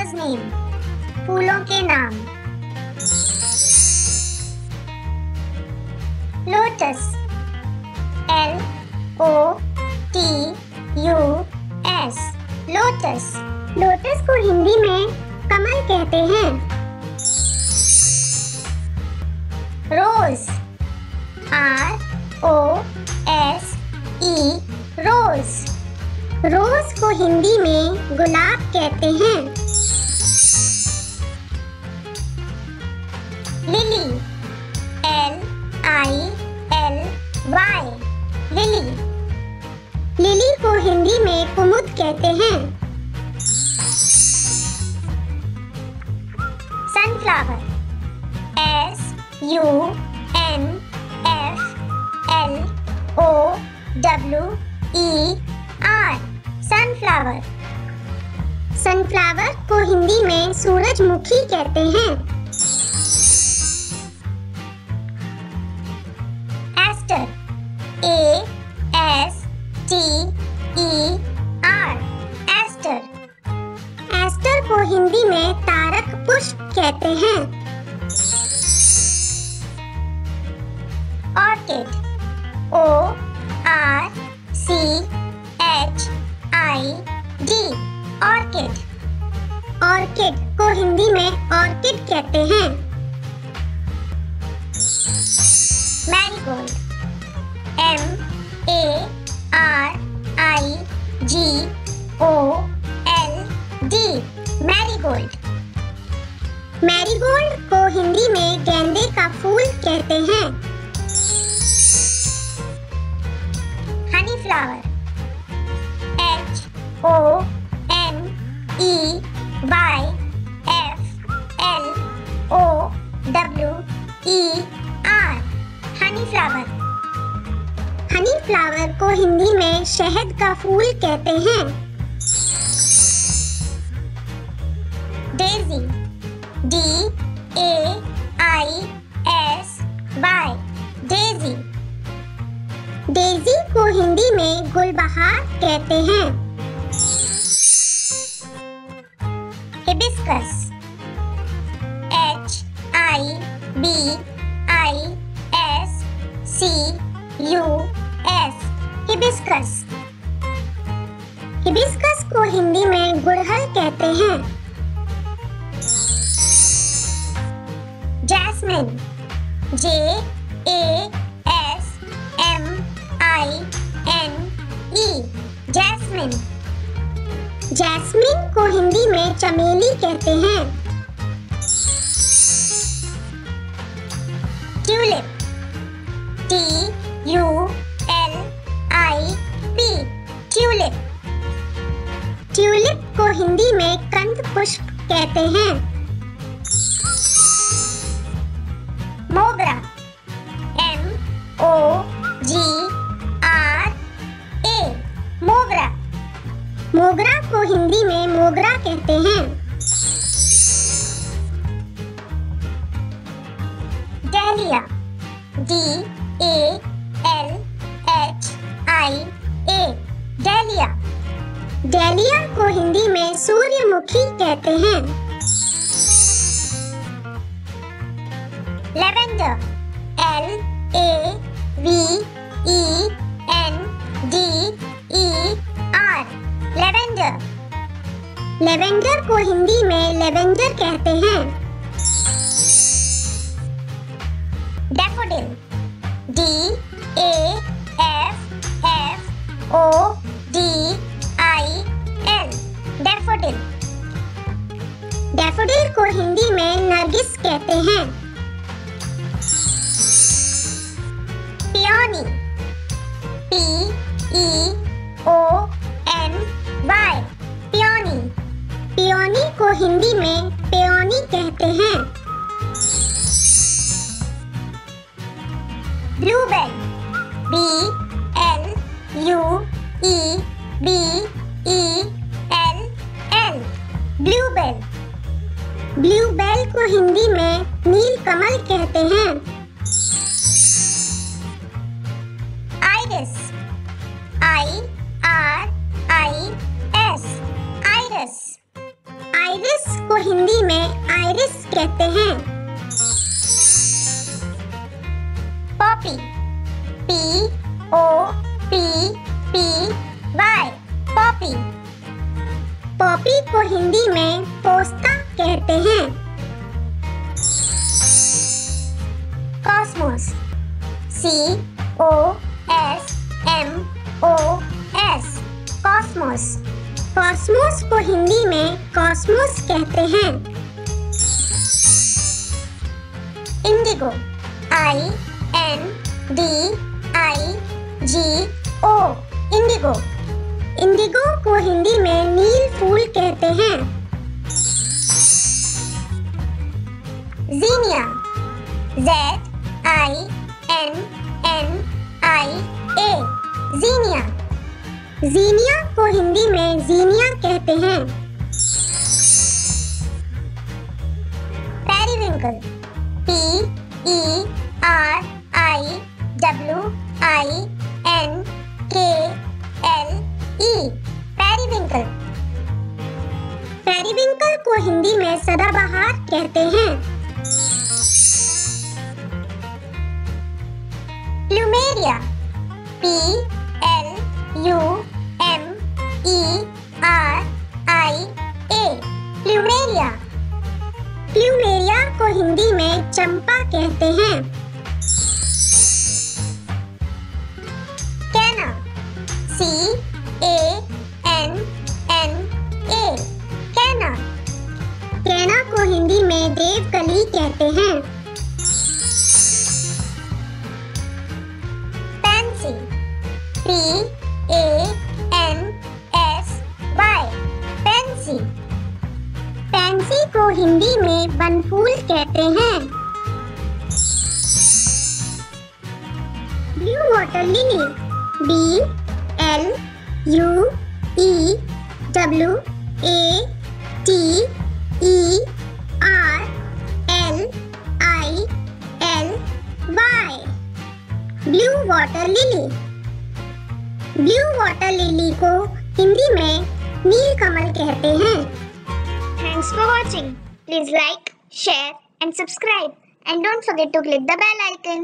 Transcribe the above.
Flowers name, फूलों के नाम। Lotus, LOTUS, lotus. लोटस को हिंदी में कमल कहते हैं। रोज, ROSE, रोज। रोज को हिंदी में गुलाब कहते हैं। Lily, LILY, lily. लिली को हिंदी में कुमुद कहते हैं। Sunflower, SUNFLOWER, sunflower. सनफ्लावर को हिंदी में सूरजमुखी कहते हैं। Ester, ASTER, ester. एस्टर को हिंदी में तारक पुष्प कहते हैं। Orchid, ORCHID, orchid. ऑर्किड को हिंदी में ऑर्किड कहते हैं। Marigold, MARIGOLD, marigold. मैरीगोल्ड को हिंदी में गेंदे का फूल कहते हैं। Honey flower, HONEYFLOWER, Honey flower. Honey flower को हिंदी में शहद का फूल कहते हैं। Daisy, DAISY, daisy. डेज़ी को हिंदी में गुलबहार कहते हैं। Hibiscus, HIBISCUS, hibiscus. हिबिस्कस को हिंदी में गुड़हल कहते हैं। Jasmine, JASMINE, jasmine. जैस्मिन को हिंदी में चमेली कहते हैं। Tulip, TULIP, tulip. ट्यूलिप को हिंदी में कंद पुष्प कहते हैं। मोगरा, MOGRA, मोगरा। मोगरा को हिंदी में मोगरा कहते हैं। Dahlia, DALHIA, dahlia. डहलिया को हिंदी में सूर्यमुखी कहते हैं। Lavender, LAVENDER, lavender. लेवेंडर को हिंदी में लेवेंडर कहते हैं। Daffodil, DAFFODIL, daffodil. डैफोडिल को हिंदी में नरगिस कहते हैं। Peony, PEONY, peony. पियोनी को हिंदी में पेओनी कहते हैं। Bluebell, BLUEBELL, Bluebell. ब्लूबेल को हिंदी में नीलकमल कहते हैं। Iris, IRIS, iris. आइरिस को हिंदी में आइरिस कहते हैं। Poppy, P-O-P-P-Y, Poppy. पॉपी को हिंदी में पोस्ता कहते हैं। Cosmos, C-O-S-M-O-S, Cosmos. कॉस्मोस को हिंदी में कॉस्मोस कहते हैं। Indigo, I-N-D-I-G-O, Indigo. इंडिगो को हिंदी में नील फूल कहते हैं। ज़ीनिया, Z-I-N-N-I-A, ज़ीनिया। ज़ीनिया को हिंदी में ज़ीनिया कहते हैं। Periwinkle, P-E-R-I-W-I-N-K-L-E, periwinkle. पेरिविंकल को हिंदी में सदाबहार कहते हैं। Plumeria, P-L-U-M-E-R-I-A, plumeria. प्लूमेरिया को हिंदी में चंपा कहते हैं। कैना, C-A-N-N-A, कैना। कैना को हिंदी में देवकली कहते हैं। Pansy, P-A-N-S-Y, pansy. पैंसी को हिंदी में बनफूल कहते हैं। Blue water lily, B-L-U-E-W-A-T-E-R-L-I-L-Y, blue water lily. Blue water lily को हिंदी में नीलकमल कहते हैं। Thanks for watching. Please like, share and subscribe, and don't forget to click the bell icon.